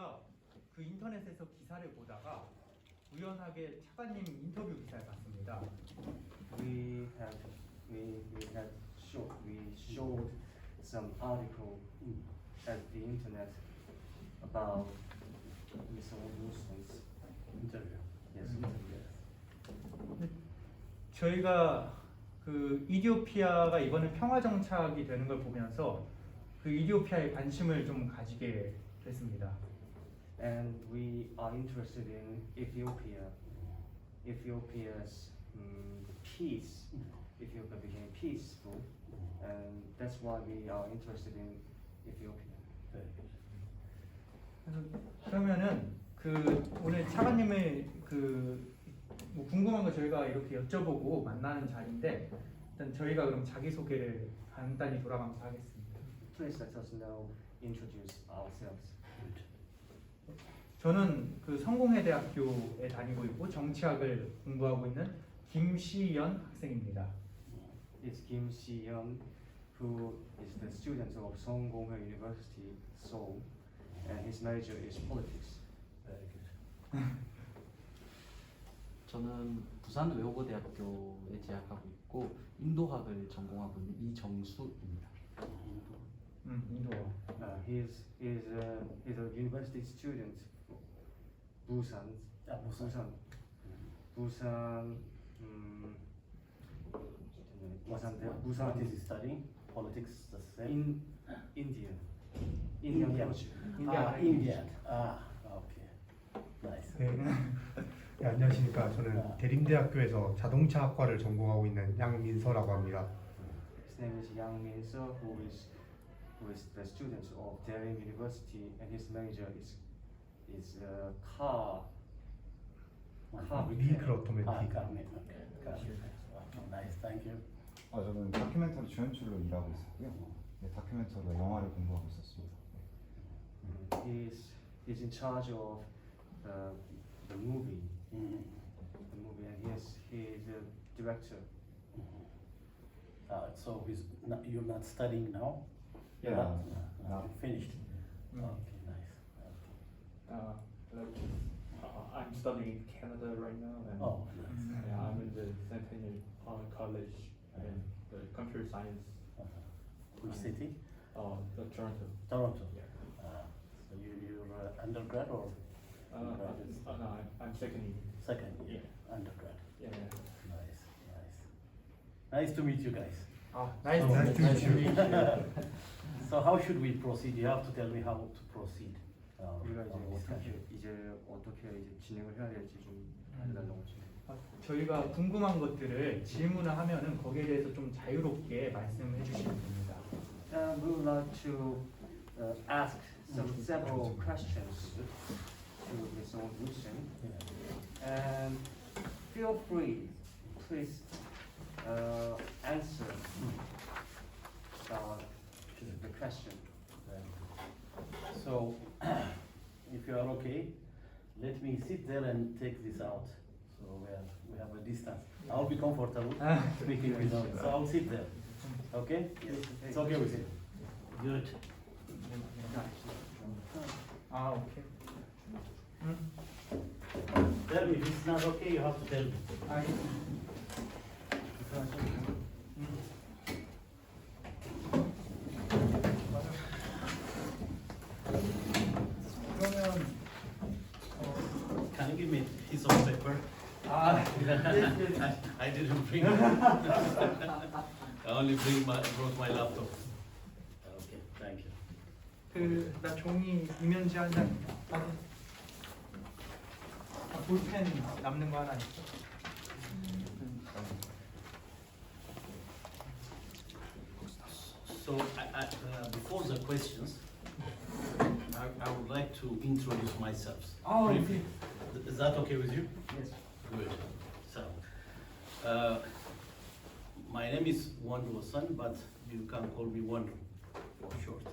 제가 그 인터넷에서 기사를 보다가 우연하게 차관님 인터뷰 기사를 봤습니다. We showed some article at the internet about Mr. Wilson's interview. Yes. 저희가 그 이디오피아가 이번에 평화 정착이 되는 걸 보면서 그 이디오피아에 관심을 좀 가지게 됐습니다. And we are interested in Ethiopia's peace. Ethiopia became peaceful, and that's why we are interested in Ethiopia. 그러면은 그 오늘 차관님의 그 뭐 궁금한 거 저희가 이렇게 여쭤보고 만나는 자리인데 일단 저희가 그럼 자기 소개를 간단히 돌아가면서 하겠습니다. Please let us introduce ourselves. 저는 그 성공회대학교에 다니고 있고 정치학을 공부하고 있는 김시연 학생입니다. It's Kim Si-yeon, who is the student of Songgonghae University, Seoul, and his major is politics. 저는 부산 외국어대학교에 재학하고 있고 인도학을 전공하고 있는 이정수입니다. 인도어. He's a university student, Busan. What is he studying? Politics, the same? In India. Indian. Indian. Okay. Nice. 네, 안녕하십니까. 저는 대림대학교에서 자동차학과를 전공하고 있는 양민서라고 합니다. His name is Yang Min-seo, who is the student of Daerim University, and his major is car Vehicle repair. Automatic. Nice, thank you. 저는 다큐멘터리 주연출로 일하고 있었고요. 네, 다큐멘터리와 영화를 공부하고 있었습니다. He's in charge of the movie. The movie, and he's a director. So you're not studying now? Yeah. No. Finished. Mm. Okay, nice. Hello. I'm studying in Canada right now, and Oh, nice. yeah, I'm in the Centennial College in the computer science. Which city? The Toronto. Toronto. Yeah. So you're undergrad or No, I'm second year. second year? Yeah. Undergrad. Yeah. Nice. Nice to meet you guys. 나이스. Nice to meet you. So how should we proceed? You have to tell me how to proceed. 우리가 on this discussion. 이제 어떻게 진행을 해야 될지 좀 알려달라고 지금. 저희가 궁금한 것들을 질문을 하면은 거기에 대해서 좀 자유롭게 말씀해 주시면 됩니다. We would like to ask several questions to Ms. Wilson, and feel free, please answer the question. So, if you are okay, let me sit there and take this out. So we have a distance. I'll be comfortable speaking without. So I'll sit there. Okay? It's okay with you. Good. 오케이. Tell me if it's not okay. You have to tell me. 그러면 Can you give me a piece of paper? I didn't bring. I only brought my laptop. Okay, thank you. 나 종이 이면지 한 장. 볼펜 남는 거 하나 있어. So, before the questions, I would like to introduce myself. briefly. Is that okay with you? Yes. Good. So, my name is Wondu San, but you can call me Wondu for short.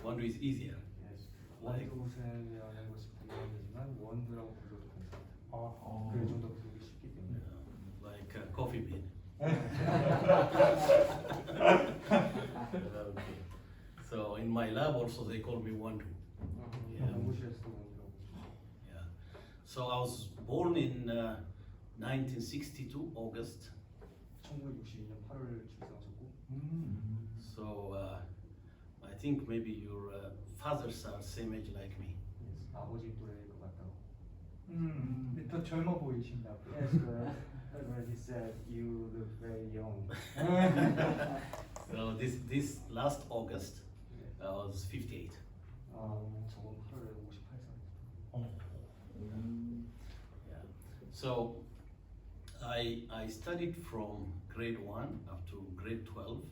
Wondu is easier. 원두무새라고 싶은 이야기지만 원두라고 불러도 괜찮아요. 그게 좀 더 부르기 쉽기 때문에. Like a coffee bean. Okay. So in my lab also they call me Wandu. Yeah. 연구실에서도 원이라고. Yeah. So I was born in 1962 August. 1962년 8월 출생하셨고. So I think maybe your fathers are same age like me. 아버지 또래일 것 같다고. 근데 더 젊어 보이신다고. Yes, but he said you look very young. So this last August I was 58. 저번 8월에 58살. Yeah. So I studied from grade 1 up to grade 12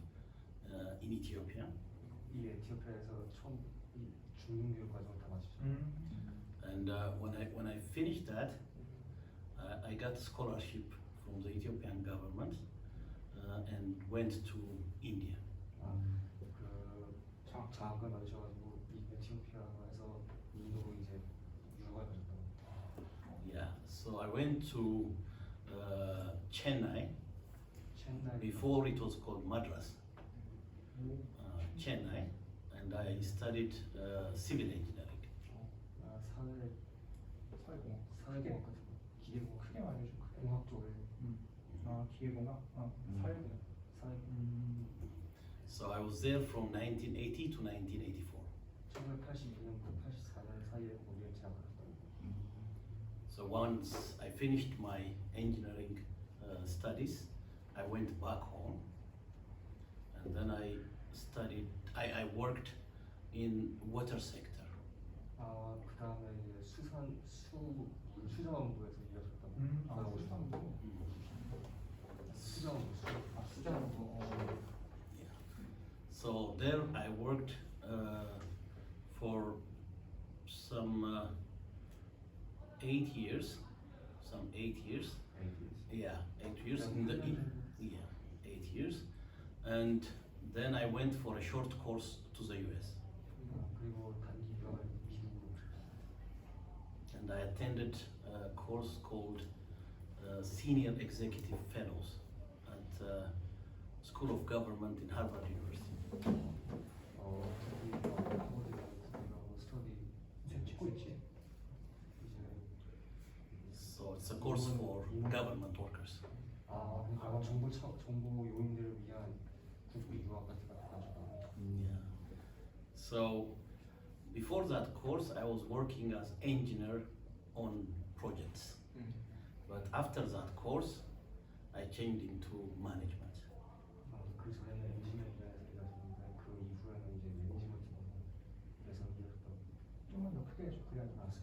in Ethiopia. 이 에티오피아에서 처음 이 중등교육 과정을 다 마치죠. And when I finished that, I got a scholarship from the Ethiopian government and went to India. 그 장학금 받으셔가지고 이 에티오피아에서 인도로 이제 유학을 가셨다고. Yeah. So I went to Chennai. 첸나이. Before it was called Madras. Chennai, and I studied civil engineering. 사회공학 같은 거, 기계공학, 크게 말해줘. 공학 쪽에 기계공학. 사회공학. So I was there from 1980 to 1984. 1982년부터 84년 사이에 거기에 재학하셨다고. So once I finished my engineering studies, I went back home, and then I studied. I worked in water sector. 그 다음에 이제 수자원부에서 일하셨다고. 수산부. 수산부. Yeah. So there I worked for some 8 years. Some 8 years. Yeah, 8 years in the 8 years, and then I went for a short course to the U.S. 그리고 단기 유학을 미국으로. and I attended a course called Senior Executive Fellows at School of Government in Harvard University. 찍고 있지. So it's a course for government workers. 그러니까 정부 요인들을 위한 국비 유학 같은 거 가지고. Yeah. So before that course, I was working as engineer on projects. But after that course, I changed into management. 그 전에는 엔지니어 분야에서 일하셨는데 그 이후에는 이제 매니지먼트 분야에서 일하셨다고. 좀만 더 크게 해줘. 그래야 알았어.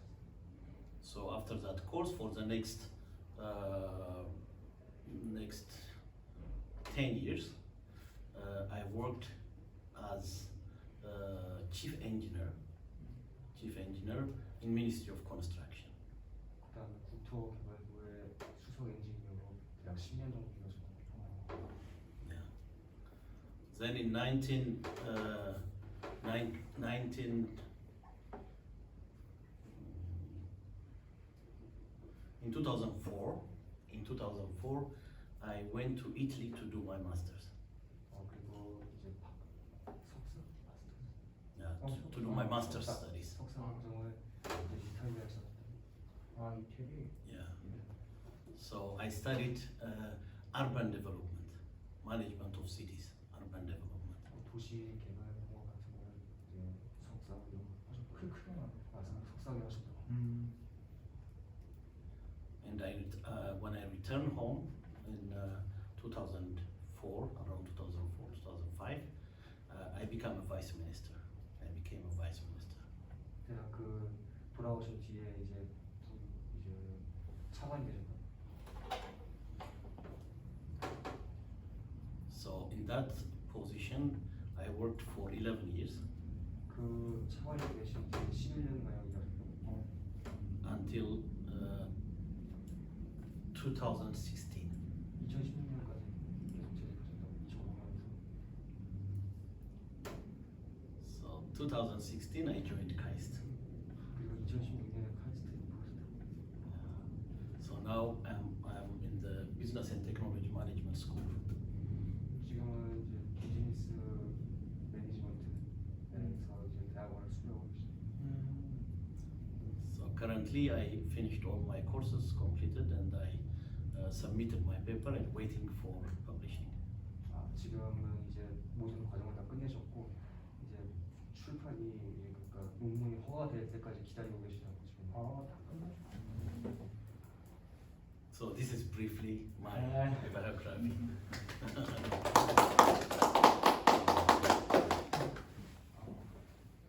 So after that course, for the next 10 years, I worked as chief engineer in Ministry of Construction. 그다음에 국토개발부의 수석 엔지니어로 약 10년 정도 일하셨다고. Yeah. Then in 2004, I went to Italy to do my masters. 그리고 이제 석사 Yeah, to do my master's studies. 석사 과정을 이제 이탈리아에서 이태리. Yeah. So I studied urban development, management of cities, urban development. 도시 개발 공학 같은 거를 이제 석사 이런 거 하셨고. 크게 말해. 석사를 하셨다고. And when I returned home in 2004, around 2004, 2005, I became a vice minister. I became a vice minister. 대학 그 돌아오신 뒤에 이제 차관이 되셨나요? So in that position, I worked for 11 years 그 차관이 되신 지 11년가량 일하셨다고. until 2016. 2016년까지 계속 재직하셨다고. 2005년부터. So 2016, I joined KAIST. 그리고 2016년에 카이스트에 입학하셨다고. So now I'm in the Business and Technology Management School. 지금은 이제 비즈니스 매니지먼트에서 currently I finished all my courses completed and I submitted my paper and waiting for publishing. 지금은 이제 모든 과정을 다 끝내셨고 이제 출판이 그러니까 논문이 허가될 때까지 기다리고 계시다고 지금. 다 끝났죠. So this is briefly my biography.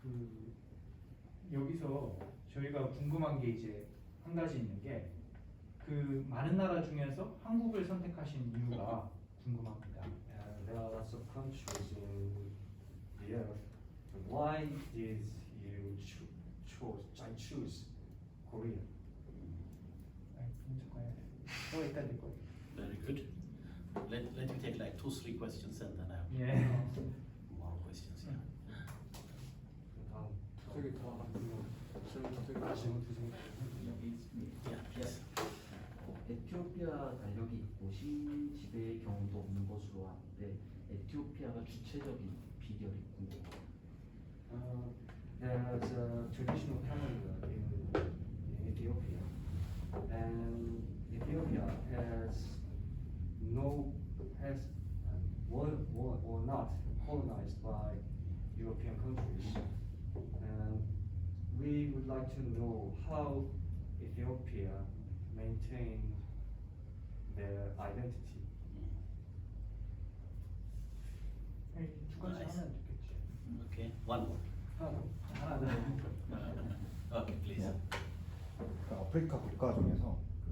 그 여기서 저희가 궁금한 게 이제 한 가지 있는 게 그 많은 나라 중에서 한국을 선택하신 이유가 궁금합니다. There are lots of countries in the earth. Why did you choose Korea? 일단 될 거예요. Very good. Let me take like 2-3 questions and then I have 예. more questions. Yeah. 다음 되게 다 질문 두 개. Yeah, please. 에티오피아 달력이 있고 신지배의 경우도 없는 것으로 아는데 에티오피아가 주체적인 비결이 궁금해요. There's a traditional calendar in Ethiopia, and Ethiopia was not colonized by European countries, and we would like to know how Ethiopia maintained their identity. 두 가지 하면 좋겠지. Okay, one more. 하나 더. Okay, please. 그 아프리카 국가 중에서 그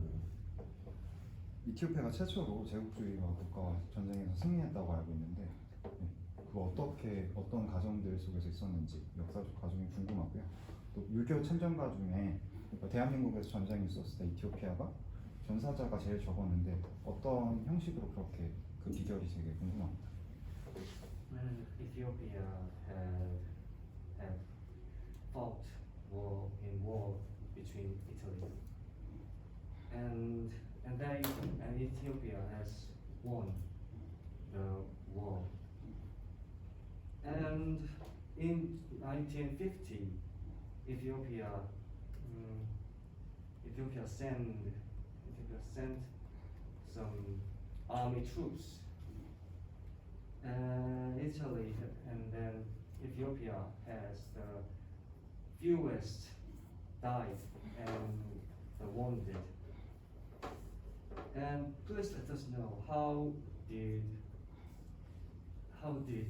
이티오피아가 최초로 제국주의와 국가와 전쟁에서 승리했다고 알고 있는데 그거 어떤 과정들 속에서 있었는지 역사적 과정이 궁금하고요. 또 유교 참전가 중에 대한민국에서 전쟁이 있었을 때 이티오피아가 전사자가 제일 적었는데 어떤 형식으로 그렇게 그 비결이 되게 궁금합니다. Ethiopia had fought war between Italy and Ethiopia has won the war. And in 1950, Ethiopia sent some army troops. Italy and then Ethiopia has the fewest died and the wounded. And please let us know how did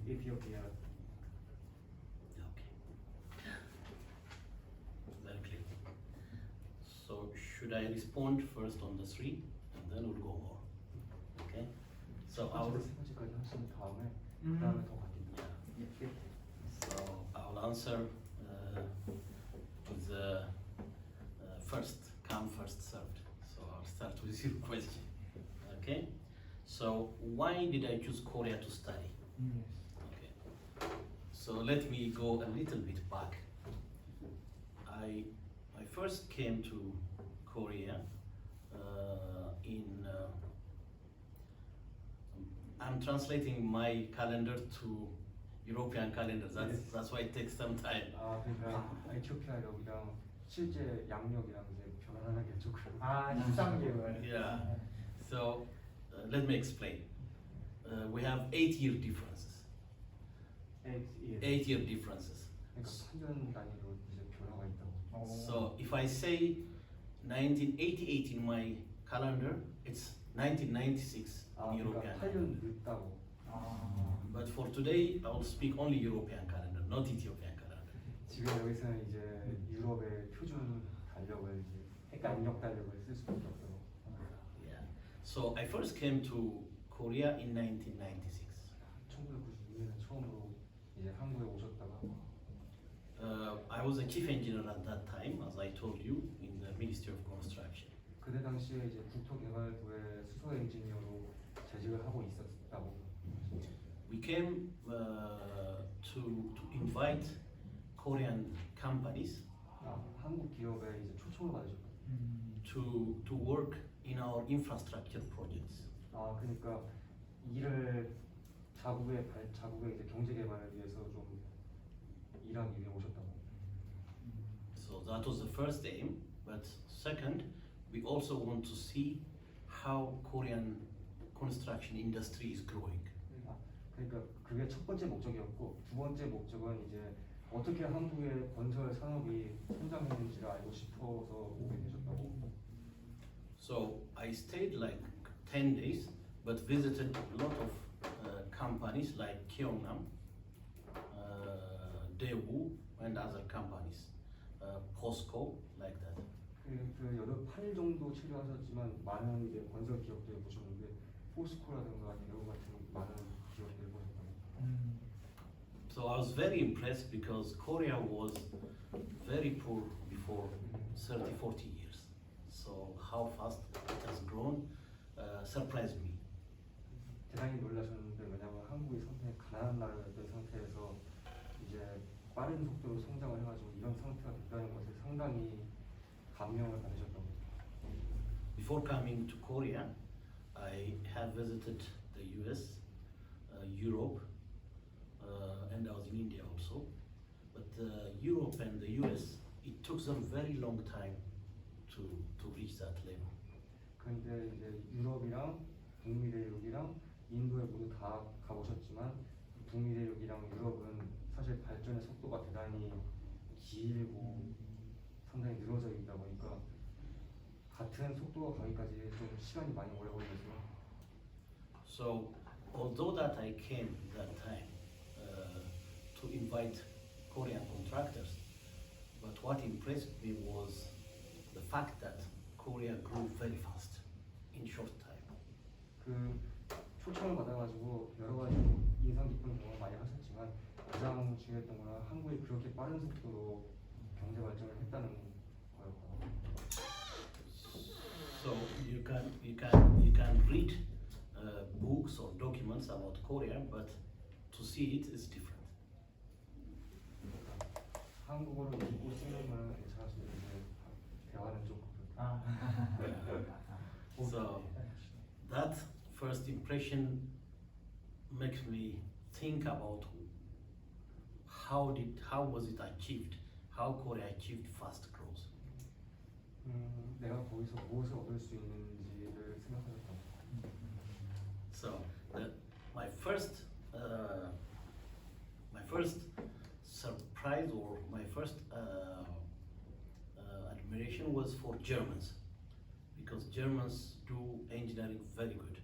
Ethiopia? Okay. Very clear. So should I respond first on the 3 and then we'll go more? Okay. So 세 번째까지 하신 다음에 그다음에 더 갈게요. yeah. So I'll answer with the first come first served. So I'll start with your question. Okay. So why did I choose Korea to study? Okay. So let me go a little bit back. I first came to Korea I'm translating my calendar to European calendar. That's why it takes some time. 그러니까 에티오피아력이랑 실제 양력이랑 이제 변환하는 게 조금. 13개월. Yeah. So let me explain. We have 8-year differences. 8-year differences. 그러니까 8년 단위로 이제 변화가 있다고. So if I say 1988 in my calendar, it's 1996 in European 그러니까 calendar. 8년 늦다고. But for today, I will speak only European calendar, not Ethiopian calendar. 지금 여기서는 이제 유럽의 표준 달력을 이제 양력 달력을 쓸 수밖에 없다고. Yeah. So I first came to Korea in 1996. 1996년에 처음으로 이제 한국에 오셨다가. I was a chief engineer at that time, as I told you, in the Ministry of Construction. 그때 당시에 이제 국토개발부의 수소 엔지니어로 재직을 하고 있었다고. We came to invite Korean companies 한국 기업에 이제 초청을 받으셨거든요. to work in our infrastructure projects. 그러니까 일을 자국의 이제 경제 개발을 위해서 좀 일하기 위해 오셨다고. So that was the first aim. but second, we also want to see how Korean construction industry is growing. 그러니까 그게 첫 번째 목적이었고 두 번째 목적은 이제 어떻게 한국의 건설 산업이 성장했는지를 알고 싶어서 오게 되셨다고. So I stayed like 10 days, but visited a lot of companies like Gyeongnam, Daewoo, and other companies, POSCO, like that. 그 여러 8일 정도 체류하셨지만 많은 이제 건설 기업들을 보셨는데 포스코라든가 대우 같은 많은 기업들을 보셨다고. So I was very impressed because Korea was very poor before 30, 40 years. So how fast it has grown surprised me. 대단히 놀라셨는데 왜냐하면 한국이 상당히 가난한 나라였던 상태에서 이제 빠른 속도로 성장을 해가지고 이런 상태가 됐다는 것에 상당히 감명을 받으셨다고. Before coming to Korea, I have visited the US, Europe, and I was in India also. But Europe and the US, it took them very long time to reach that level. 그런데 이제 유럽이랑 북미 대륙이랑 인도에 모두 다 가보셨지만 북미 대륙이랑 유럽은 사실 발전의 속도가 대단히 길고 상당히 늘어져 있다 보니까 같은 속도가 가기까지 좀 시간이 많이 오래 걸려서. So although that I came that time to invite Korean contractors, but what impressed me was the fact that Korea grew very fast in short time. 그 초청을 받아가지고 여러 가지 인상 깊은 경험 많이 하셨지만 가장 중요했던 거는 한국이 그렇게 빠른 속도로 경제 발전을 했다는 거였고. So you can read books or documents about Korea, but to see it is different. 한국어로 읽고 쓰는 거는 괜찮았는데 이제 대화는 좀 그렇다. So that first impression makes me think about how was it achieved, how Korea achieved fast growth. 내가 거기서 무엇을 얻을 수 있는지를 생각하셨다고. So my first surprise or my first admiration was for Germans, because Germans do engineering very good.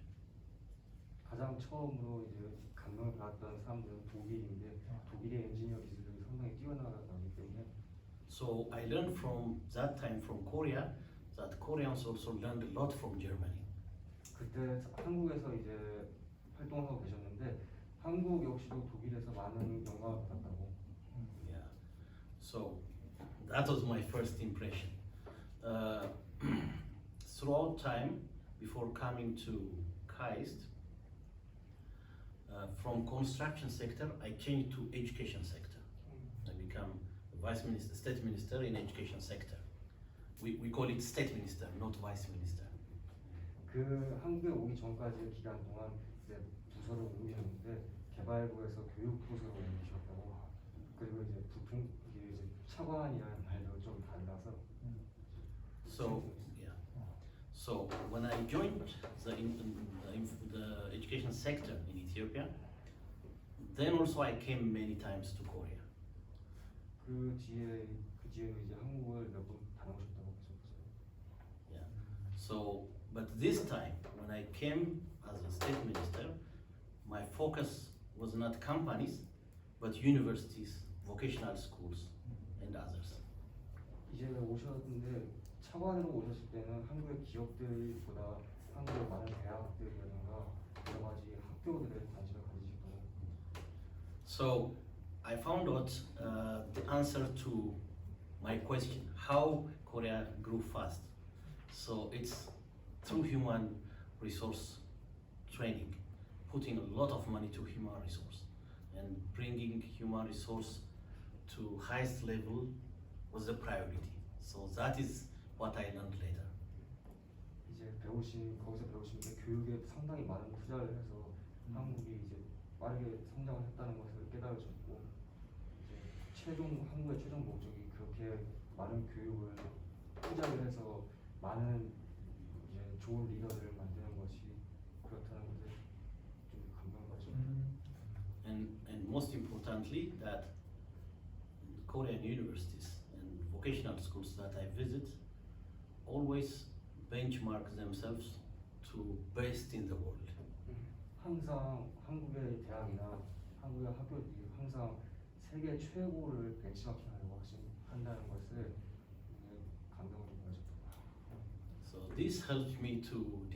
가장 처음으로 이제 감명을 받았던 사람들은 독일인데 독일의 엔지니어 기술력이 상당히 뛰어나기 때문에. So I learned from that time from Korea that Koreans also learned a lot from Germany. 그때 한국에서 이제 활동하고 계셨는데 한국 역시도 독일에서 많은 영감을 받았다고. Yeah. So that was my first impression. Throughout time before coming to KAIST, from construction sector I changed to education sector. I become vice minister, state minister in education sector. We call it state minister, not vice minister. 그 한국에 오기 전까지 기간 동안 이제 부서를 옮기셨는데 개발부에서 교육부서로 옮기셨다고. 그리고 이제 부품 이게 이제 차관이라는 말도 좀 달라서. So yeah. So when I joined the education sector in Ethiopia, then also I came many times to Korea. 그 뒤에도 이제 한국을 몇 번 다녀오셨다고 하셨어요. Yeah. So, but this time when I came as a state minister, my focus was not companies, but universities, vocational schools, and others. 이제 오셨는데 차관으로 오셨을 때는 한국의 기업들보다 한국의 많은 대학들이라든가 여러 가지 학교들에 관심을 가지셨다고. So I found out the answer to my question, how Korea grew fast. So it's through human resource training, putting a lot of money to human resource and bringing human resource to highest level was the priority. So that is what I learned later. 이제 거기서 배우신 게 교육에 상당히 많은 투자를 해서 한국이 이제 빠르게 성장을 했다는 것을 깨달으셨고 이제 한국의 최종 목적이 그렇게 많은 교육을 투자를 해서 많은 이제 좋은 리더들을 만드는 것이 그렇다는 것에 좀 감명받죠. And most importantly, that Korean universities and vocational schools that I visit always benchmark themselves to best in the world. 항상 한국의 대학이나 한국의 학교들이 항상 세계 최고를 벤치마킹하려고 한다는 것을 감명을 좀 받았죠. So this helped me to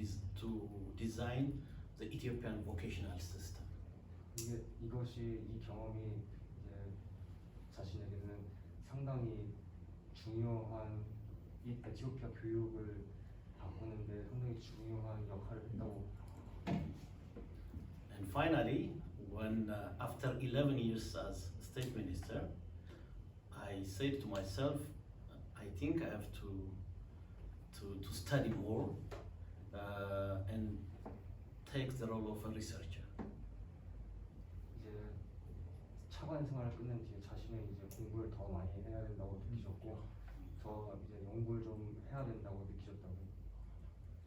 design the Ethiopian vocational system. 이것이 이 경험이 이제 자신에게는 상당히 중요한 이 에티오피아 교육을 바꾸는데 상당히 중요한 역할을 했다고. And finally, when after 11 years as state minister, I said to myself, I think I have to study more and take the role of a researcher. 이제 차관 생활을 끝낸 뒤에 자신의 이제 공부를 더 많이 해야 된다고 느끼셨고, 더 이제 연구를 좀 해야 된다고 느끼셨다고.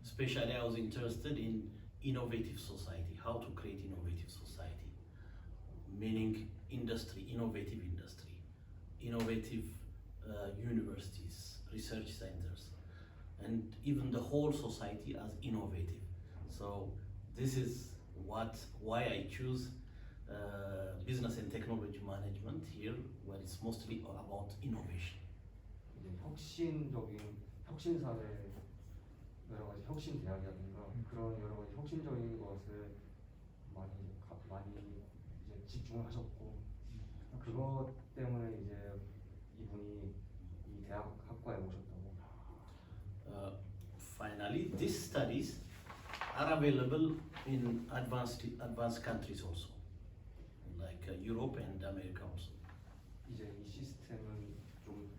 Especially, I was interested in innovative society, how to create innovative society, meaning industry, innovative universities, research centers, and even the whole society as innovative. So this is why I choose business and technology management here, where it's mostly about innovation. 이제 혁신사회 여러 가지 혁신 대학이라든가 그런 여러 가지 혁신적인 것을 많이 이제 집중을 하셨고, 그것 때문에 이제 이분이 이 대학 학과에 오셨다고. Finally, these studies are available in advanced countries also, like Europe and America also. 이제 이 시스템은 좀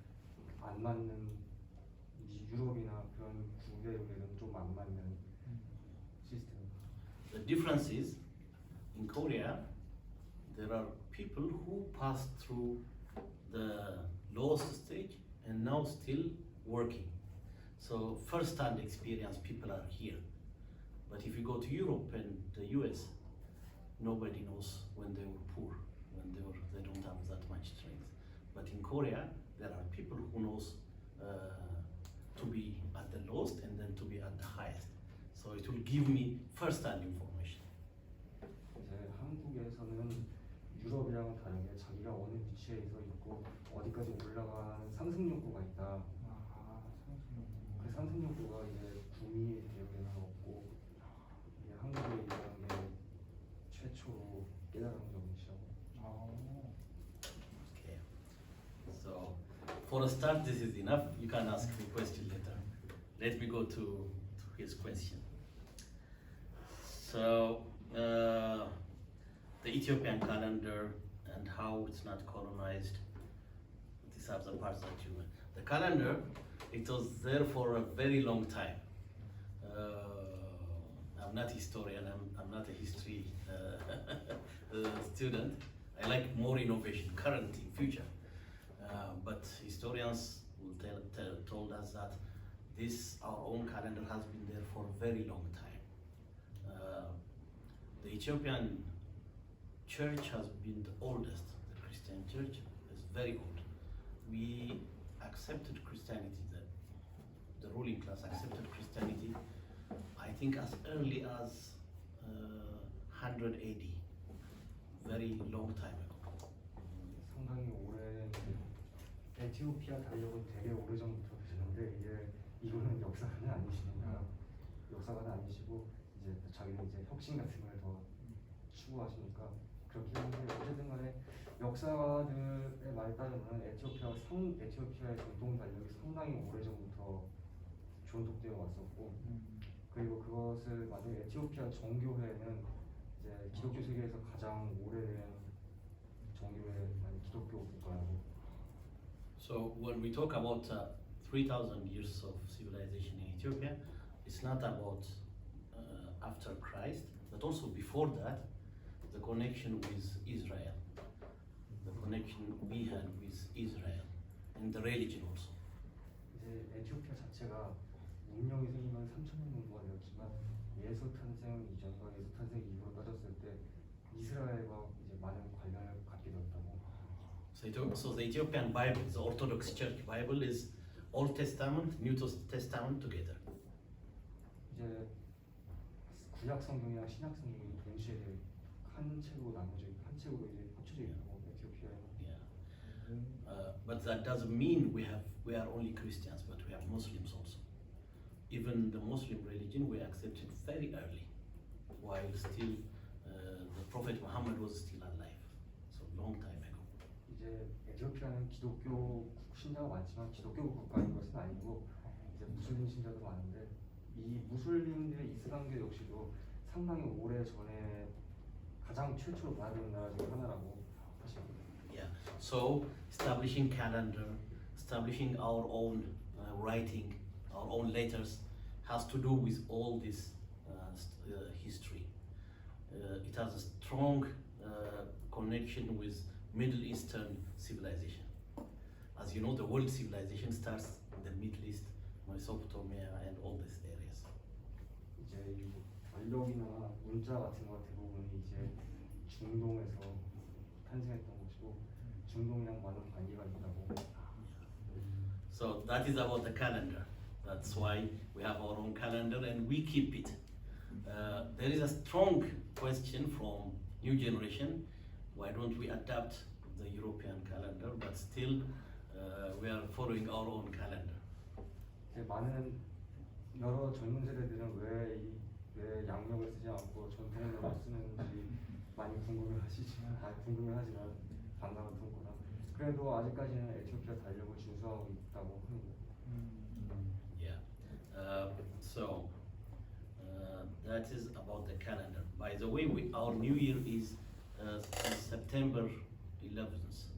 안 맞는 유럽이나 그런 국외에는 좀 안 맞는 시스템. The difference is, in Korea, there are people who passed through the lowest stage and now still working. So first-hand experience people are here. But if you go to Europe and the US, nobody knows when they were poor, when they don't have that much strength. But in Korea, there are people who knows to be at the lowest and then to be at the highest. So it will give me first-hand information. 이제 한국에서는 유럽이랑은 다르게 자기가 어느 위치에서 있고 어디까지 올라가는 상승 욕구가 있다. 그 상승 욕구가 이제 구미 대학에는 없고, 이게 한국에 있는 게 최초로 깨달은 점이시라고. Okay. So for a start, this is enough. You can ask me question later. Let me go to his question. So the Ethiopian calendar and how it's not colonized. These are the parts that you. The calendar, it was there for a very long time. I'm not a historian. I'm not a history student. I like more innovation, current, in future. But historians will told us that our own calendar has been there for a very long time. The Ethiopian church has been the oldest. The Christian church is very old. We accepted Christianity, the ruling class accepted Christianity, I think as early as 100 AD, very long time ago. 상당히 오래 에티오피아 달력은 되게 오래전부터 되는데 이거는 역사가는 아니시니까 역사가는 아니시고 이제 자기는 이제 혁신 같은 걸 더 추구하시니까 그렇긴 한데, 어쨌든 간에 역사가들의 말에 따르면 에티오피아의 전통 달력이 상당히 오래전부터 존속되어 왔었고, 그리고 그것을 만든 에티오피아 정교회는 이제 기독교 세계에서 가장 오래된 기독교 국가라고. So when we talk about 3,000 years of civilization in Ethiopia, it's not about after Christ, but also before that, the connection with Israel, the connection we had with Israel, and the religion also. 이제 에티오피아 자체가 문명이 생긴 건 3,000년 정도가 되었지만 예수 탄생 이전과 예수 탄생 이후로 따졌을 때 이스라엘과 이제 많은 관련을 갖게 되었다고. So the Ethiopian Bible, the Orthodox Church Bible, is Old Testament, New Testament together. 이제 구약 성경이랑 신약 성경이 동시에 한 책으로 나눠져 한 책으로 이제 합쳐져 있고 에티오피아에. Yeah. But that doesn't mean we are only Christians, but we have Muslims also. Even the Muslim religion we accepted very early, while still the Prophet Muhammad was still alive, so long time ago. 이제 에티오피아는 기독교 신자가 많지만 기독교 국가인 것은 아니고 이제 무슬림 신자도 많은데 이 무슬림들의 이슬람교 역시도 상당히 오래 전에 가장 최초로 받아들인 나라 중 하나라고 하십니다. Yeah. So establishing calendar, establishing our own writing, our own letters, has to do with all this history. It has a strong connection with Middle Eastern civilization. As you know, the world civilization starts in the Middle East, Mesopotamia, and all these areas. 이제 이 원력이나 문자 같은 거 대부분이 이제 중동에서 탄생했던 것이고 중동이랑 많은 관계가 있다고. So that is about the calendar. That's why we have our own calendar and we keep it. There is a strong question from new generation. Why don't we adapt the European calendar? But still, we are following our own calendar. 이제 많은 여러 젊은 세대들은 왜 양력을 쓰지 않고 전통력을 쓰는지 많이 궁금해하지만 반감을 품거나 그래도 아직까지는 에티오피아 달력을 준수하고 있다고 합니다. Yeah. So that is about the calendar. By the way, our New Year is September 11th.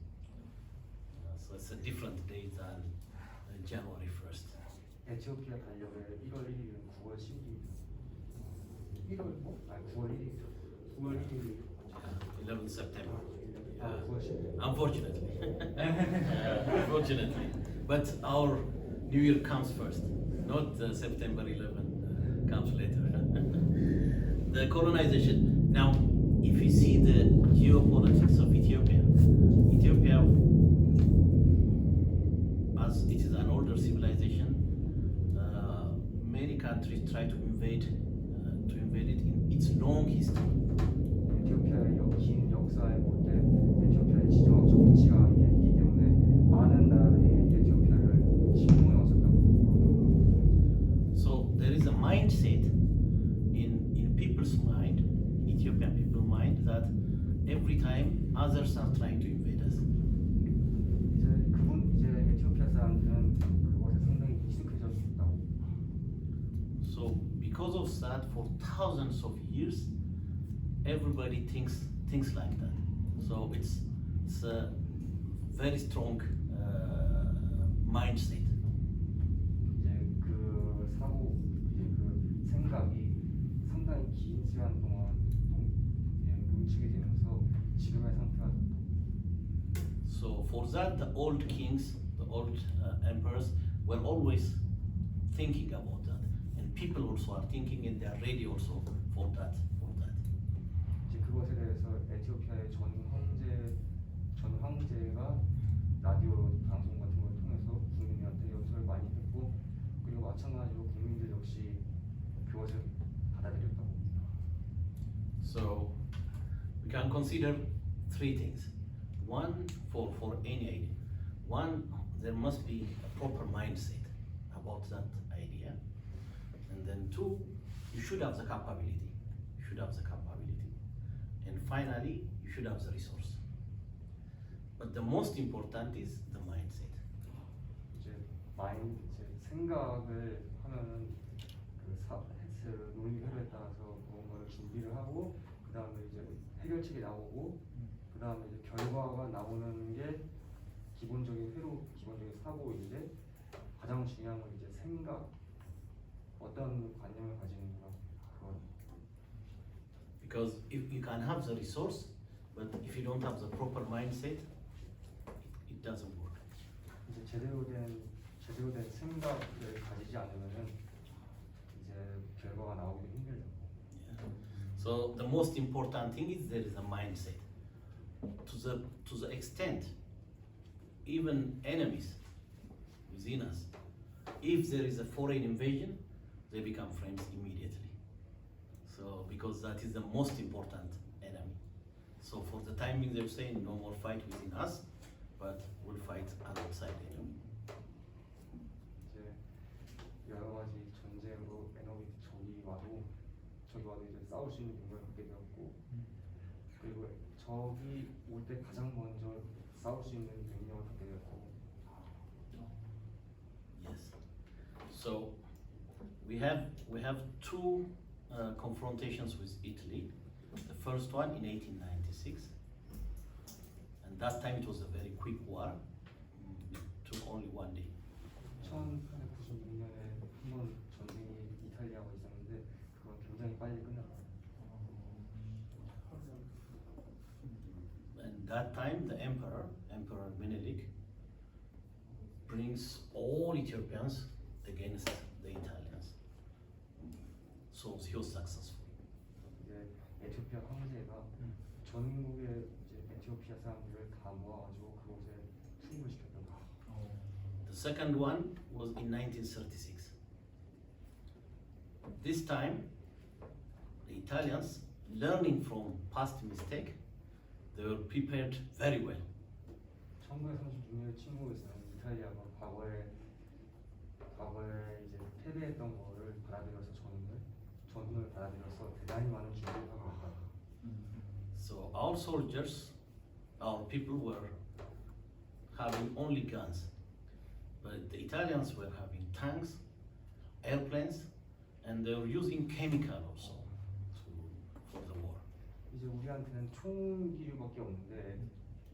So it's a different date than January 1st. 에티오피아 달력의 1월 1일은 9월 10일입니다. 9월 1일이죠. 9월 1일이 11th September. 9월 10일. Unfortunately. Unfortunately. But our New Year comes first, not September 11 comes later. The colonization. Now, if you see the geopolitics of Ethiopia, Ethiopia, as it is an older civilization, many countries try to invade it in its long history. 에티오피아의 긴 역사에 볼 때 에티오피아의 지정학적 위치가 있기 때문에 많은 나라들이 에티오피아를 침공해 왔었다고. So there is a mindset in people's mind, in Ethiopian people's mind, that every time others are trying to invade us. 이제 에티오피아 사람들은 그것에 상당히 익숙해져 있다고. So because of that, for thousands of years, everybody thinks like that. So it's a very strong mindset. 이제 그 사고, 이제 그 생각이 상당히 긴 시간 동안 농축이 되면서 지금의 상태가 됐다. So for that, the old kings, the old emperors were always thinking about that, and people also are thinking, and they are ready also for that. 이제 그것에 대해서 에티오피아의 전 황제가 라디오 방송 같은 걸 통해서 국민들한테 연설을 많이 했고 그리고 마찬가지로 국민들 역시 그것을 받아들였다고. So we can consider three things. One, for any idea. One, there must be a proper mindset about that idea. And then two, you should have the capability. And finally, you should have the resource. But the most important is the mindset. 이제 생각을 하면은 그 논리 회로에 따라서 무언가를 준비를 하고 그 다음에 이제 해결책이 나오고 그 다음에 이제 결과가 나오는 게 기본적인 사고인데 가장 중요한 건 이제 생각, 어떤 관념을 가지는가 그거. Because if you can have the resource, but if you don't have the proper mindset, it doesn't work. 이제 제대로 된 생각을 가지지 않으면은 이제 결과가 나오기 힘들죠. So the most important thing is there is a mindset. To the extent, even enemies within us, if there is a foreign invasion, they become friends immediately. So because that is the most important enemy. So for the time being, they're saying no more fight within us, but we'll fight an outside enemy. 이제 여러 가지 전쟁으로 에너미 적이 와도 이제 싸울 수 있는 능력을 갖게 되었고 그리고 적이 올 때 가장 먼저 싸울 수 있는 능력을 갖게 되었고 Yes. So we have two confrontations with Italy. The first one in 1896, and that time it was a very quick war. It took only one day. 1896년에 한 번 전쟁이 이탈리아와 있었는데 그건 굉장히 빨리 끝났어요. And that time the Emperor Menelik, brings all Ethiopians against the Italians. So he was successful. 이제 에티오피아 황제가 전국의 이제 에티오피아 사람들을 다 모아가지고 그곳에 충분시켰던 거예요. The second one was in 1936. This time, the Italians, learning from past mistake, they were prepared very well. 1936년에 침공했어요. 이탈리아가 과거에 이제 패배했던 거를 받아들여서 전훈을 받아들여서 대단히 많은 준비를 하고 있다. So our soldiers, our people were having only guns, but the Italians were having tanks, airplanes, and they were using chemical also for the war. 이제 우리한테는 총기류밖에 없는데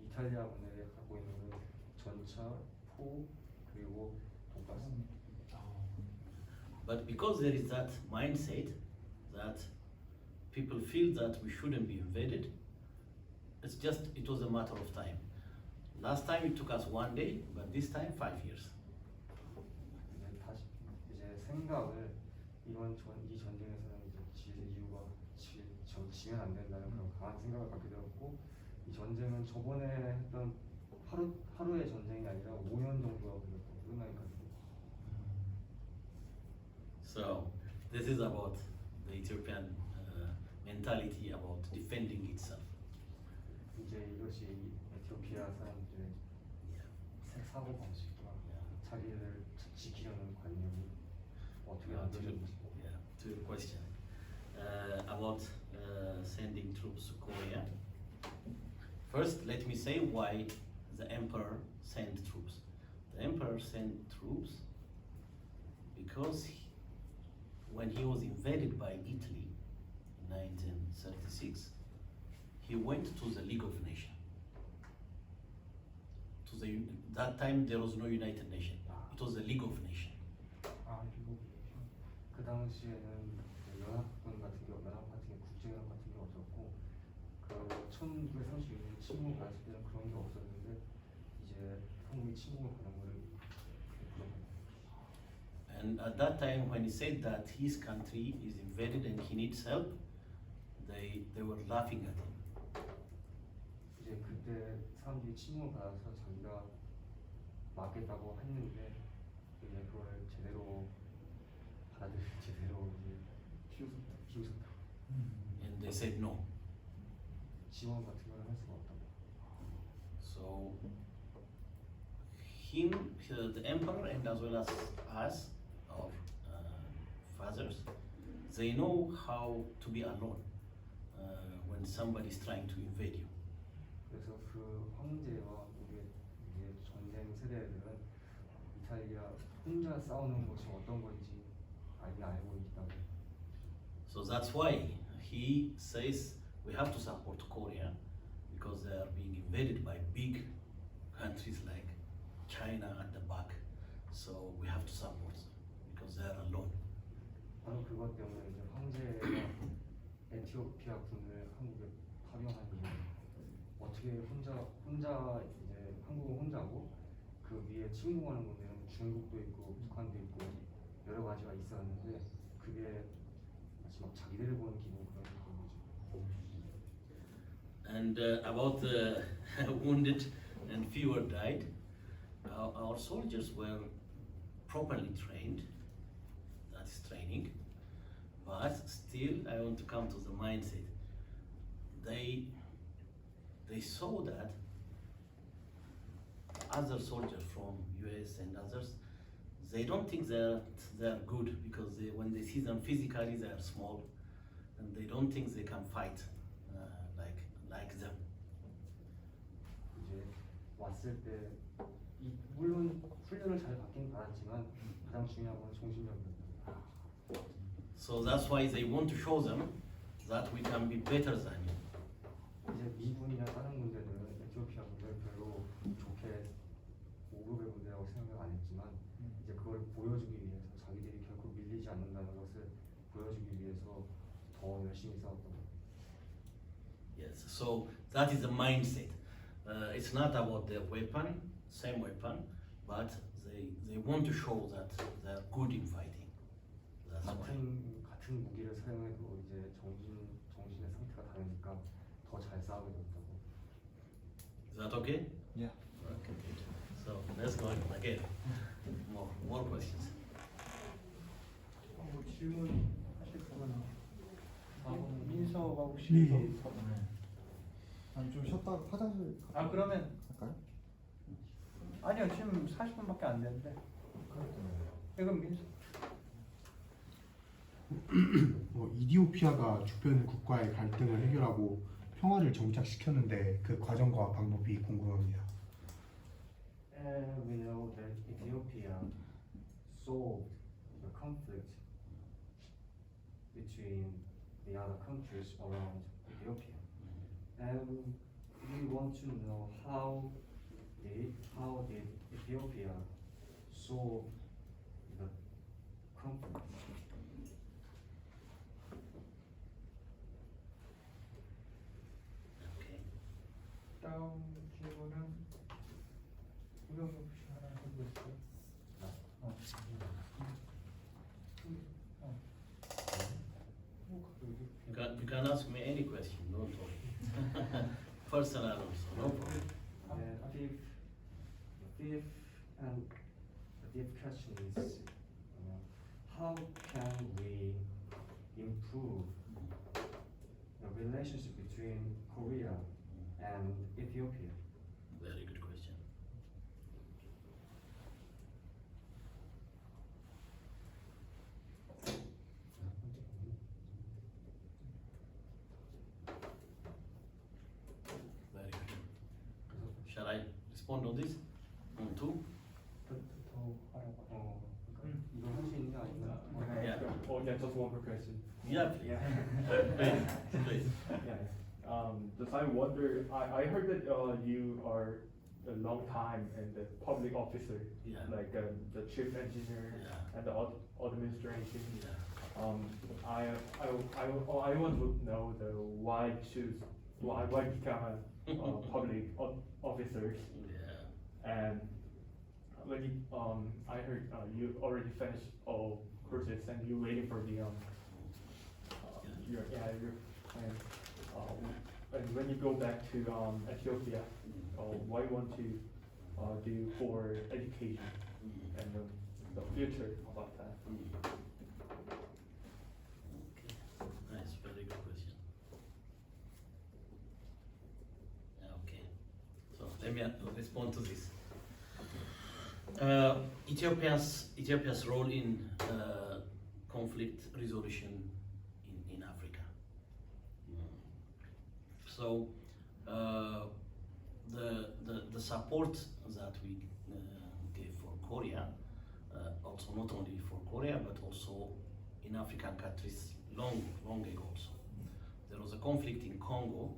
이탈리아군에 갖고 있는 건 전차, 포 그리고 독가스. But because there is that mindset that people feel that we shouldn't be invaded, it was a matter of time. Last time it took us one day, but this time 5 years. 이제 생각을 이 전쟁에서는 이제 질 이유가 지면 안 된다는 그런 강한 생각을 갖게 되었고 이 전쟁은 저번에 했던 하루의 전쟁이 아니라 5년 정도가 걸렸고 끝나기까지. So this is about the Ethiopian mentality about defending itself. 이제 이것이 에티오피아 사람들의 사고 방식과 자기를 지키려는 관념이 어떻게 만들어졌는지. To your question about sending troops to Korea. First, let me say why the emperor sent troops. The emperor sent troops because when he was invaded by Italy in 1936, he went to the League of Nations. That time there was no United Nations. It was the League of Nations. 그 당시에는 연합 같은 게 국제연합 같은 게 없었고 그 1936년 침공을 받았을 때는 그런 게 없었는데 이제 한국이 침공을 받은 거를 And at that time, when he said that his country is invaded and he needs help, they were laughing at him. 이제 그때 사람들이 침공을 받아서 자기가 막겠다고 했는데 이제 그걸 제대로 비웃었다. And they said no. 지원 같은 걸 할 수가 없다고. So the emperor, and as well as us, our fathers, they know how to be alone when somebody is trying to invade you. 그래서 그 황제와 우리의 전쟁 세대들은 이탈리아 혼자 싸우는 것이 어떤 건지 알고 있다고. So that's why he says we have to support Korea because they are being invaded by big countries like China at the back. So we have to support them because they are alone. 바로 그것 때문에 이제 황제가 에티오피아 군을 한국에 파병한 이유 어떻게 혼자 이제 한국은 혼자고 그 위에 침공하는 거면 중국도 있고 북한도 있고 여러 가지가 있었는데 그게 마치 막 자기들을 보는 기분 그런 느낌이죠. And about the wounded and fewer died, our soldiers were properly trained. That is training. But still, I want to come to the mindset. They saw that other soldiers from US and others, they don't think they're good because when they see them physically, they are small, and they don't think they can fight like them. 이제 왔을 때 물론 훈련을 잘 받긴 받았지만 가장 중요한 건 정신력이었다. So that's why they want to show them that we can be better than you. 이제 미군이나 다른 군대는 에티오피아 군대를 별로 좋게 5급의 군대라고 생각을 안 했지만 이제 그걸 보여주기 위해서 자기들이 결코 밀리지 않는다는 것을 보여주기 위해서 더 열심히 싸웠던 거예요. Yes, so that is the mindset. It's not about the weapon, same weapon, but they want to show that they're good in fighting. That's why. 같은 무기를 사용해도 이제 정신의 상태가 다르니까 더 잘 싸우게 된다고. Is that okay? Yeah. Okay, good. So let's go again. More questions. 뭐 질문 하실 거나 민서가 혹시 네. 아니 좀 쉬었다가 화장실 아 그러면 갈까요? 아니요 지금 40분밖에 안 됐는데 이건 민서 이디오피아가 주변 국가의 갈등을 해결하고 평화를 정착시켰는데 그 과정과 방법이 궁금합니다. And we know that Ethiopia solved the conflict between the other countries around Ethiopia. And we want to know how did Ethiopia solve the conflict? Okay. 다음 질문은 우영우 씨 하나 하고 있어요. You can ask me any question, no problem. Personal also, no problem. The fifth question is, how can we improve the relationship between Korea and Ethiopia? Very good question. Very good. Shall I respond on this? On two? 더 하라고. 그러니까 이걸 할 수 있는 게 아닌가? Yeah. Oh, yeah, just one more question. Yeah, please. Please. Yeah. Just I wonder, I heard that you are a long time in the public officer, Yeah. like the chief engineer Yeah. and the administration. Yeah. I want to know why become a public officer, Yeah. and when you, I heard you already finished all courses and you're waiting for the your plan. And when you go back to Ethiopia, what you want to do for education and the future about that? Okay. Nice, very good question. Yeah, okay. So let me respond to this. Ethiopia's role in conflict resolution in Africa. So the support that we gave for Korea, also not only for Korea but also in African countries long ago also. There was a conflict in Congo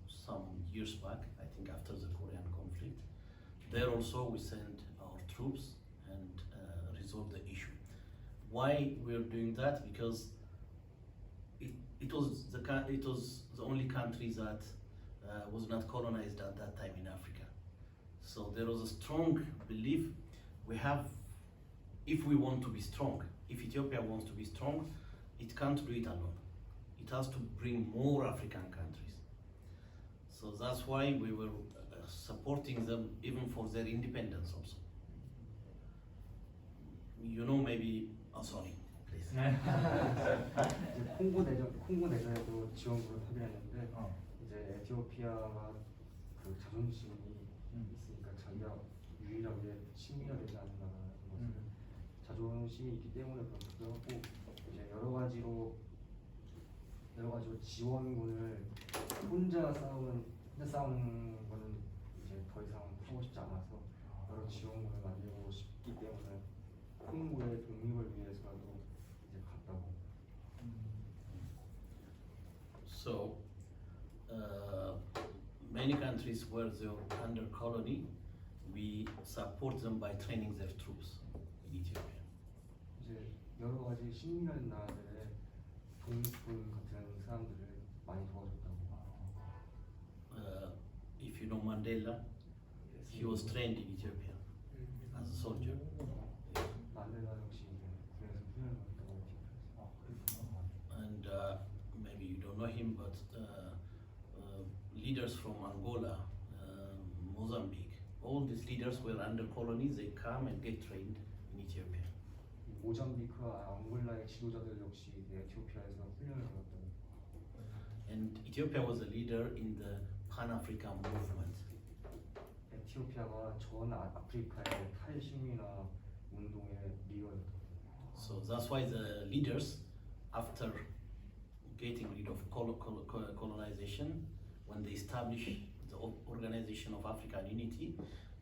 some years back, I think after the Korean conflict. There also we sent our troops and resolved the issue. Why we're doing that? Because it was the only country that was not colonized at that time in Africa. So there was a strong belief we have, if we want to be strong, if Ethiopia wants to be strong, it can't do it alone. It has to bring more African countries. So that's why we were supporting them even for their independence also. You know, maybe, oh sorry, please. 이제 콩고 내전에도 지원군을 파견했는데 이제 에티오피아가 그 자존심이 있으니까 자기가 유일하게 식민이 되지 않는 나라라는 것을 자존심이 있기 때문에 그렇기도 하고 이제 여러 가지로 지원군을 혼자 싸우는 거는 이제 더 이상 하고 싶지 않아서 여러 지원군을 만들고 싶기 때문에 콩고의 독립을 위해서라도 이제 갔다고. So, many countries where they're under colony, we support them by training their troops in Ethiopia. 이제 여러 가지 식민하는 나라들의 독립군 같은 사람들을 많이 도와줬다고. If you know Mandela, he was trained in Ethiopia as a soldier. 만델라 역시 이제 군에서 훈련을 받았다고 에티오피아에서. And maybe you don't know him, but leaders from Angola, Mozambique, all these leaders were under colonies. They come and get trained in Ethiopia. 이 모잠비크와 앙골라의 지도자들 역시 에티오피아에서 훈련을 받았다고. And Ethiopia was a leader in the Pan-African movement. 에티오피아가 전 아프리카의 탈식민화 운동의 리더였다고. So that's why the leaders, after getting rid of colonization, when they established the Organization of African Unity,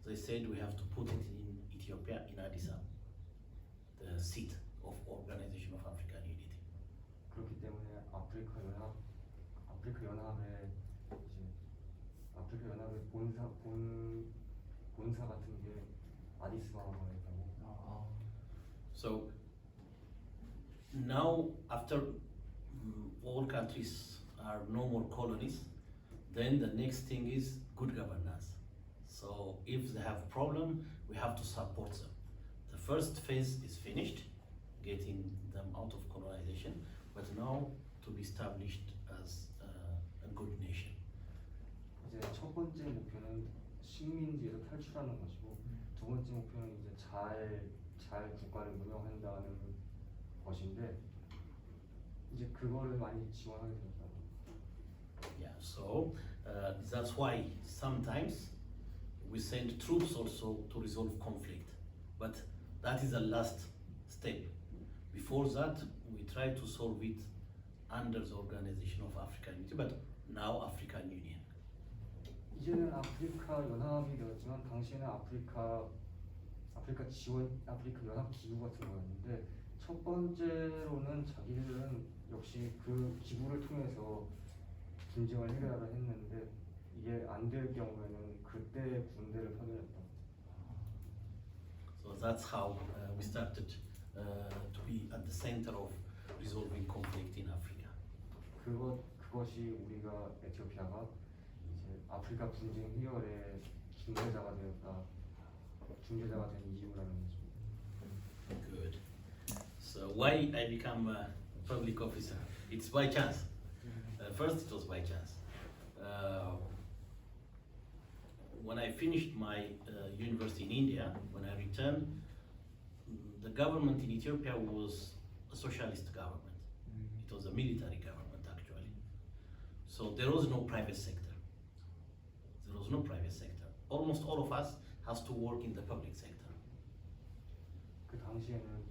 they said we have to put it in Ethiopia, in Addis Ababa, the seat of Organization of African Unity. 그렇기 때문에 아프리카 연합의 본사 같은 게 아디스아바바였다고. So now, after all countries are no more colonies, then the next thing is good governance. So if they have problem, we have to support them. The first phase is finished, getting them out of colonization, but now to be established as a good nation. 이제 첫 번째 목표는 식민지에서 탈출하는 것이고 두 번째 목표는 이제 잘 국가를 운영한다는 것인데 이제 그거를 많이 지원하게 되었다. Yeah, so that's why sometimes we send troops also to resolve conflict, but that is the last step. Before that, we try to solve it under the Organization of African Unity, but now African Union. 이제는 아프리카 연합이 되었지만 당시에는 아프리카 연합 기구 같은 거였는데 첫 번째로는 자기들은 역시 그 기구를 통해서 분쟁을 해결하려 했는데 이게 안 될 경우에는 그때 군대를 파견했다. So that's how we started to be at the center of resolving conflict in Africa. 그것이 우리가 에티오피아가 이제 아프리카 분쟁 해결의 중재자가 된 이유라는 거죠. Good. So why I become a public officer? It's by chance. First, it was by chance. When I finished my university in India, when I returned, the government in Ethiopia was a socialist government. It was a military government actually. So there was no private sector. There was no private sector. Almost all of us has to work in the public sector. 그 당시에는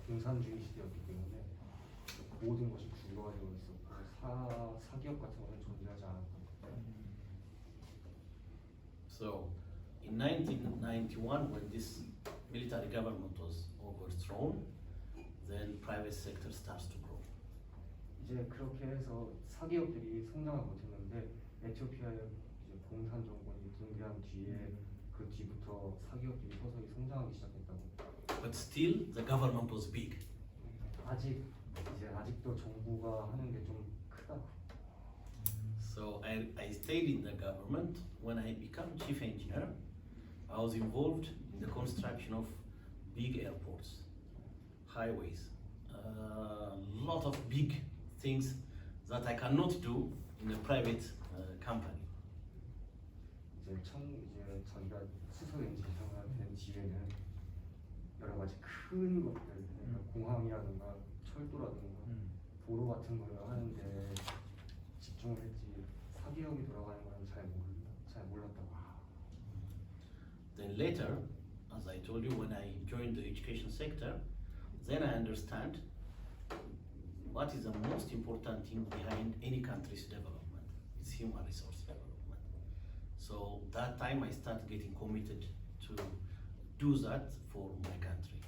공산주의 시대였기 때문에 모든 것이 불가하되어 있었고 사기업 같은 것은 존재하지 않았고. So in 1991, when this military government was overthrown, then private sector starts to grow. 이제 그렇게 해서 사기업들이 성장을 못했는데 에티오피아의 이제 공산 정권이 붕괴한 뒤에 그 뒤부터 사기업들이 서서히 성장하기 시작했다고. But still, the government was big. 아직도 정부가 하는 게 좀 크다. So I stayed in the government. When I became chief engineer, I was involved in the construction of big airports, highways, a lot of big things that I cannot do in a private company. 이제 자기가 수소 엔지니어가 된 뒤에는 여러 가지 큰 것들, 그러니까 공항이라든가 철도라든가 도로 같은 걸 하는데 집중을 했지 사기업이 돌아가는 거는 잘 몰랐다고. Then later, as I told you, when I joined the education sector, then I understand what is the most important thing behind any country's development. It's human resource development. So that time I started getting committed to do that for my country.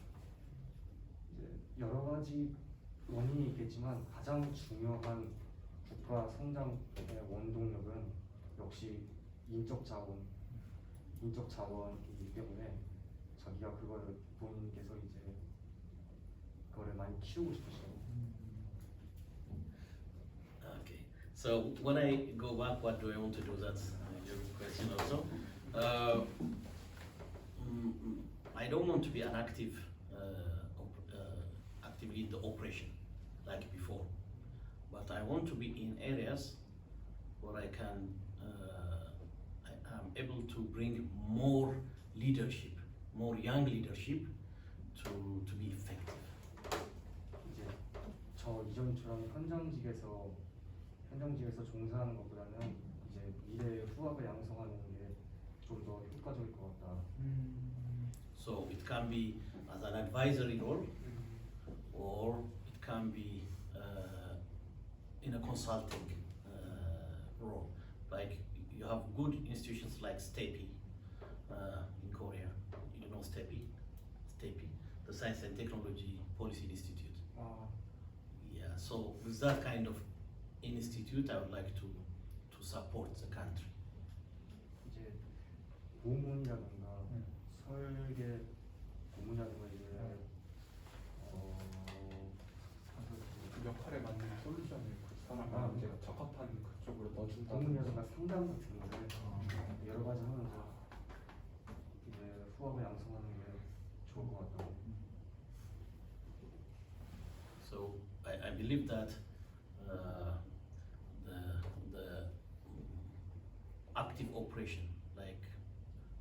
이제 여러 가지 원인이 있겠지만 가장 중요한 국가 성장의 원동력은 역시 인적 자원이기 때문에 자기가 그거를 본인께서 이제 그거를 많이 키우고 싶으시고. Okay. So when I go back, what do I want to do? That's your question also. I don't want to be an active, actively in the operation like before, but I want to be in areas where I can, I am able to bring more leadership, more young leadership to be effective. 이제 저 이전처럼 현장직에서 종사하는 것보다는 이제 미래의 후학을 양성하는 게 좀 더 효과적일 것 같다. So it can be as an advisory role, or it can be in a consulting role. Like you have good institutions like STEPI in Korea. You know STEPI? STEPI, the Science and Technology Policy Institute. Yeah, so with that kind of institute, I would like to support the country. 이제 고문이라든가 설계 고문이라든가 이제 그 역할에 맞는 솔루션을 그 사람의 이제 적합한 그쪽으로 넣어준다. 고문이라든가 상담 같은 거를 여러 가지 하면서 이제 후학을 양성하는 게 좋을 것 같다. So I believe that the active operation, like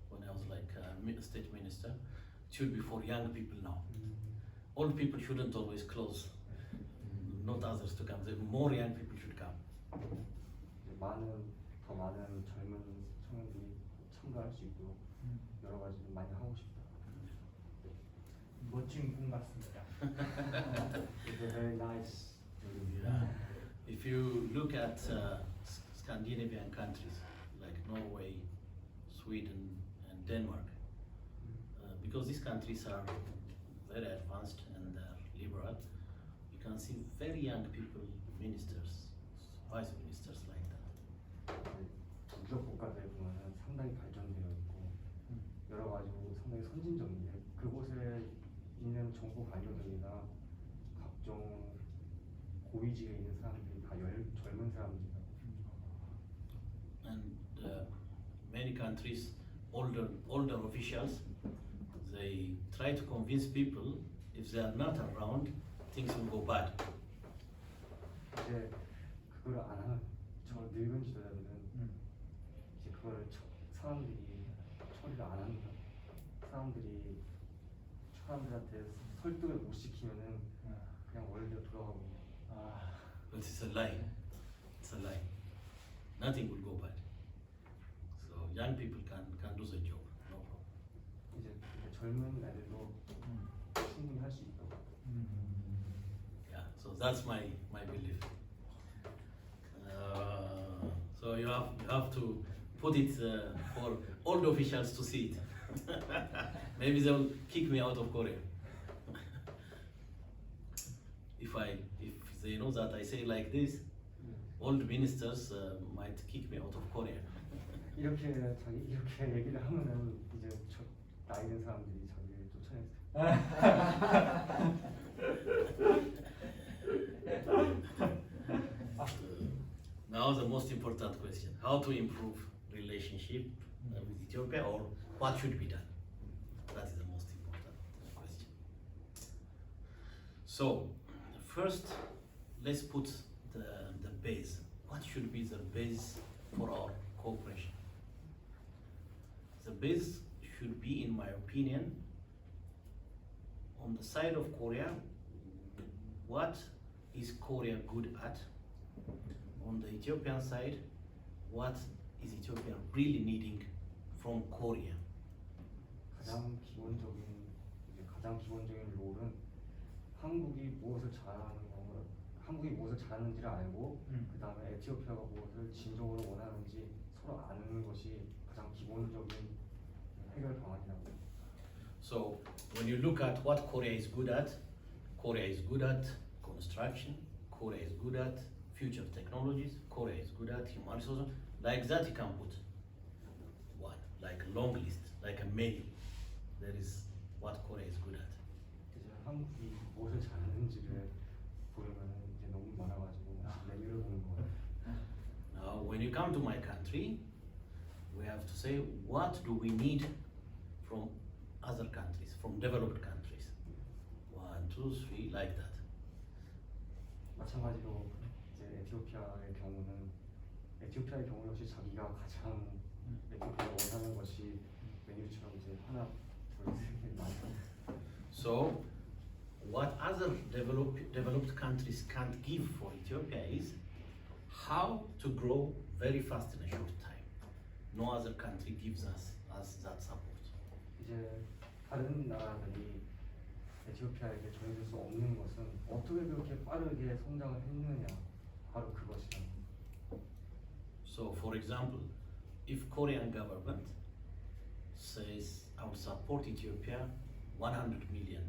when I was like a state minister, it should be for young people now. Old people shouldn't always close, not others to come. The more young people should come. 이제 더 많은 젊은 청년들이 참가할 수 있도록 여러 가지 많이 하고 싶다. 멋진 꿈 같습니다. It's a very nice. Yeah. If you look at Scandinavian countries like Norway, Sweden, and Denmark, because these countries are very advanced and liberal, you can see very young people, ministers, vice ministers like that. 북유럽 국가들 보면은 상당히 발전되어 있고 여러 가지로 상당히 선진적인데 그곳에 있는 정부 관료들이나 각종 고위직에 있는 사람들이 다 젊은 사람들이다. And many countries, older officials, they try to convince people if they are not around, things will go bad. 이제 그걸 안 하는 저 늙은 지도자들은 이제 그걸 사람들이 처리를 안 하는 사람들한테 설득을 못 시키면은 그냥 원래대로 돌아가고. But it's a lie. It's a lie. Nothing will go bad. So young people can do the job, no problem. 이제 젊은 애들도 충분히 할 수 있다고. Yeah. So that's my belief. So you have to put it for old officials to see it. Maybe they will kick me out of Korea. If they know that I say like this, old ministers might kick me out of Korea. 이렇게 얘기를 하면은 이제 나이 든 사람들이 자기를 쫓아냈어요. Now the most important question: how to improve relationship with Ethiopia, or what should be done? That So, first, let's put the base. What should be the base for our cooperation? The base should be, in my opinion, on the side of Korea, what is Korea good at? On the Ethiopian side, what is Ethiopia really needing from Korea? 가장 기본적인 롤은 한국이 무엇을 잘하는지를 알고 그 다음에 에티오피아가 무엇을 진정으로 원하는지 서로 아는 것이 가장 기본적인 해결 방안이라고. So when you look at what Korea is good at construction, Korea is good at future technologies, Korea is good at human resources. Like that you can put one, like a long list, like a mail. That is what Korea is good at. 이제 한국이 무엇을 잘하는지를 보려면 이제 너무 많아가지고 메뉴를 보는 거예요. Now when you come to my country, we have to say what do we need from other countries, from developed countries. 1, 2, 3, like that. 마찬가지로 이제 에티오피아의 경우 역시 자기가 가장 에티오피아가 원하는 것이 메뉴처럼 이제 하나, 둘, 셋, 많이. So, what other developed countries can't give for Ethiopia is how to grow very fast in a short time. No other country gives us that support. 이제 다른 나라들이 에티오피아에게 전해줄 수 없는 것은 어떻게 그렇게 빠르게 성장을 했느냐, 바로 그것이다. So, for example, if Korean government says I will support Ethiopia $100 million,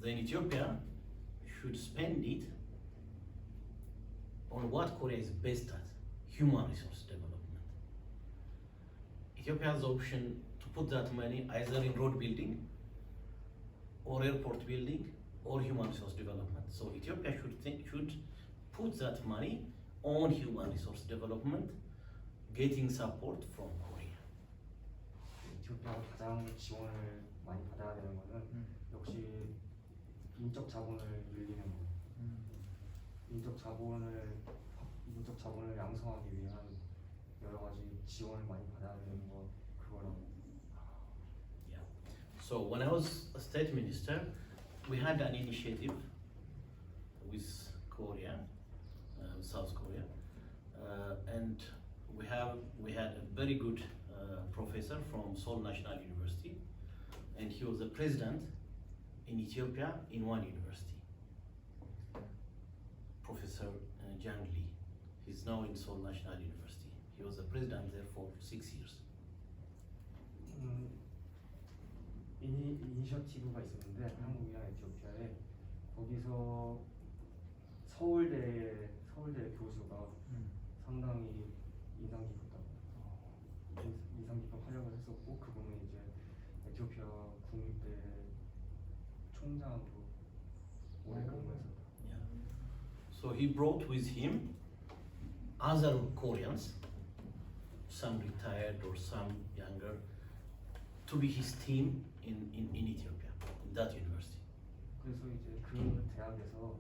then Ethiopia should spend it on what Korea is best at, human resource development. Ethiopia has the option to put that money either in road building or airport building or human resource development. So Ethiopia should put that money on human resource development, getting support from Korea. 에티오피아가 가장 지원을 많이 받아야 되는 것은 역시 인적 자본을 늘리는 것. 인적 자본을 양성하기 위한 여러 가지 지원을 많이 받아야 되는 것 그거라고. Yeah. So when I was a state minister, we had an initiative with Korea, South Korea, and we had a very good professor from Seoul National University, and he was the president in Ethiopia in one university. Professor Jiang Lee. He's now in Seoul National University. He was the president there for 6 years. 이니셔티브가 있었는데 한국이랑 에티오피아에 거기서 서울대 교수가 상당히 인상 깊은 활약을 했었고 그분은 이제 에티오피아 국립대 총장으로 오래 근무했었다. Yeah. So he brought with him other Koreans, some retired or some younger, to be his team in Ethiopia, in that university. 그래서 이제 그 대학에서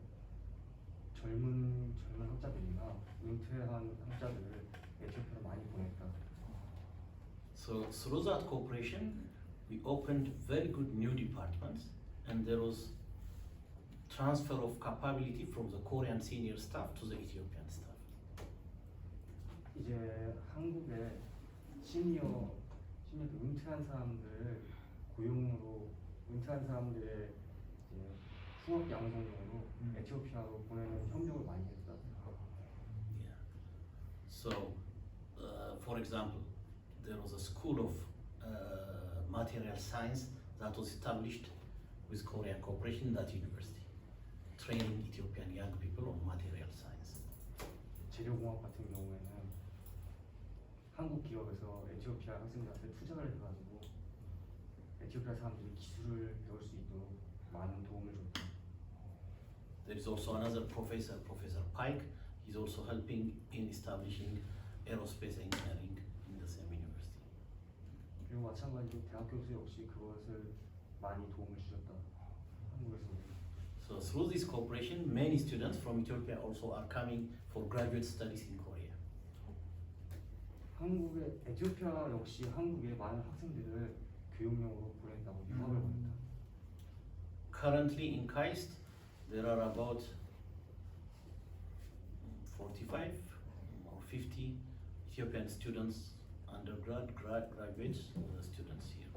젊은 학자들이나 은퇴한 학자들을 에티오피아로 많이 보냈다. So through that cooperation, we opened very good new departments, and there was transfer of capability from the Korean senior staff to the Ethiopian staff. 이제 한국의 시니어 은퇴한 사람들 고용으로 은퇴한 사람들의 이제 후업 양성용으로 에티오피아로 보내는 협력을 많이 했다. Yeah. So, for example, there was a school of material science that was established with Korean cooperation in that university, training Ethiopian young people on material science. 재료공학 같은 경우에는 한국 기업에서 에티오피아 학생들한테 투자를 해가지고 에티오피아 사람들이 기술을 배울 수 있도록 많은 도움을 줬다. There is also another professor, Professor Pike. He's also helping in establishing aerospace engineering in the same university. 그리고 마찬가지로 대학 교수 역시 그것을 많이 도움을 주셨다. 한국에서. So through this cooperation, many students from Ethiopia also are coming for graduate studies in Korea. 한국의 에티오피아 역시 한국의 많은 학생들을 교육용으로 보낸다고 유학을 보냈다. Currently in KAIST, there are about 45 or 50 Ethiopian students, undergrad, graduates, students here.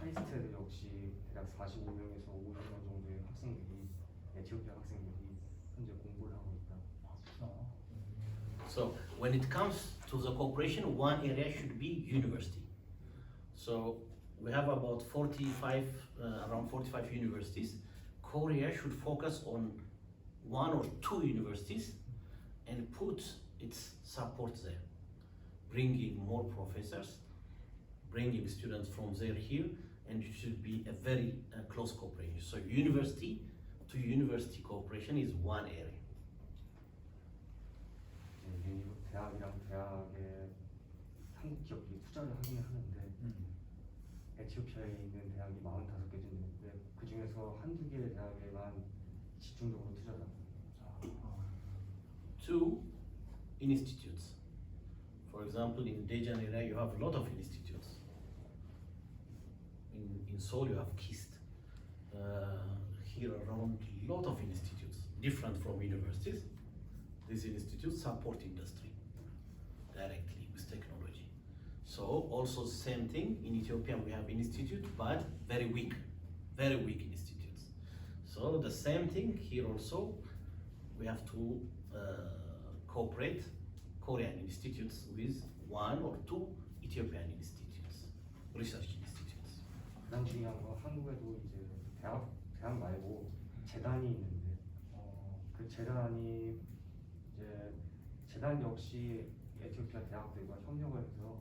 카이스트 역시 대략 45명에서 50명 정도의 학생들이 에티오피아 학생들이 현재 공부를 하고 있다. So when it comes to the cooperation, one area should be university. So we have about 45, around 45 universities. Korea should focus on one or two universities and put its support there, bringing more professors, bringing students from there here, and it should be a very close cooperation. So university to university cooperation is one area. 대학이랑 대학에 한국 기업들이 투자를 하긴 하는데 에티오피아에 있는 대학이 45개 정도 있는데 그 중에서 한두 개의 대학에만 집중적으로 투자를 합니다. Two institutes. For example, in Daejeon area, you have a lot of institutes. In Seoul, you have KIST. Here around, a lot of institutes, different from universities. These institutes support industry directly with technology. So also the same thing in Ethiopia, we have institute, but very weak institutes. So the same thing here also, we have to cooperate Korean institutes with one or two Ethiopian institutes, research institutes. 가장 중요한 건 한국에도 이제 대학 말고 재단이 있는데 그 재단이 이제 재단 역시 에티오피아 대학들과 협력을 해서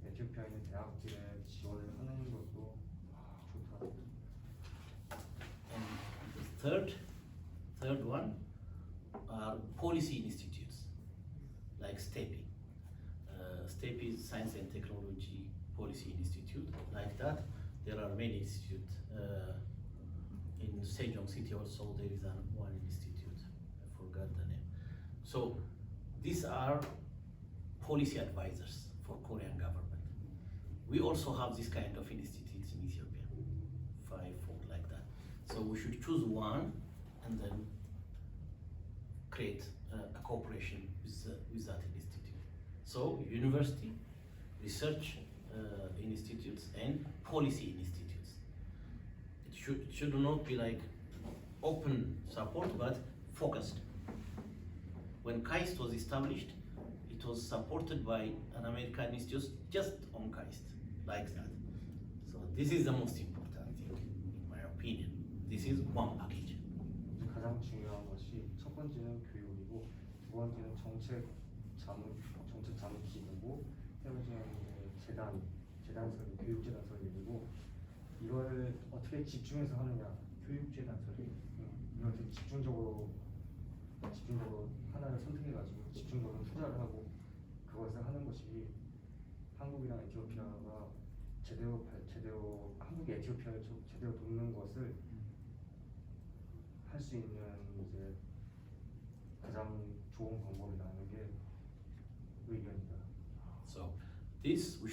에티오피아에 있는 대학들에 지원을 하는 것도 좋다. And the third one are policy institutes like STEPI. STEPI is Science and Technology Policy Institute. Like that, there are many institutes. In Sejong City also there is one institute. I forgot the name. So these are policy advisors for Korean government. We also have this kind of institutes in Ethiopia, 5, 4 like that. So we should choose one and then create a cooperation with that institute. So university, research institutes and policy institutes. It should not be like open support but focused. When KAIST was established, it was supported by an American institute just on KAIST, like that. So this is the most important thing, in my opinion. This is one package. 가장 중요한 것이 첫 번째는 교육이고 두 번째는 정책 자문 기구고 세 번째는 재단 설립, 교육재단 설립이고 이걸 어떻게 집중해서 하느냐. 교육재단 설립. 이걸 되게 집중적으로 하나를 선택해가지고 집중적으로 투자를 하고 그것을 하는 것이 한국이랑 에티오피아가 제대로 한국이 에티오피아를 제대로 돕는 것을 할 수 있는 이제 가장 좋은 방법이라는 게 의견이다. So this we